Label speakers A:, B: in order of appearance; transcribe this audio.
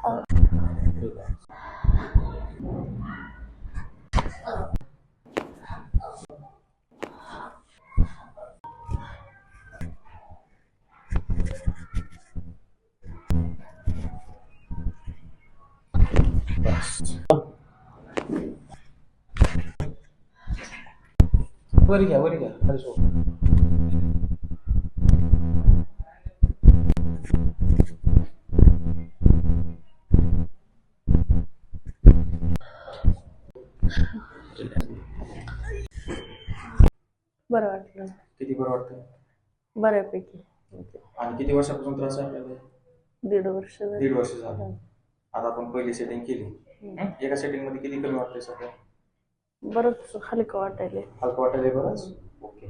A: ठीक आहे. वरी घ्या खाली सोड.
B: बरं वाटलं.
A: किती बरं वाटतं?
B: बऱ्यापैकी.
A: आणि किती वर्षापासून त्रास आहे आपल्याला?
B: 1.5 वर्ष झालं.
A: 1.5 वर्ष झालं. आता आपण पहिली सेटिंग केली. एका सेटिंग मध्ये किती कमी वाटतंय सध्या?
B: बरंच हलकं वाटायले.
A: हलकं वाटायला बरंच. ओके.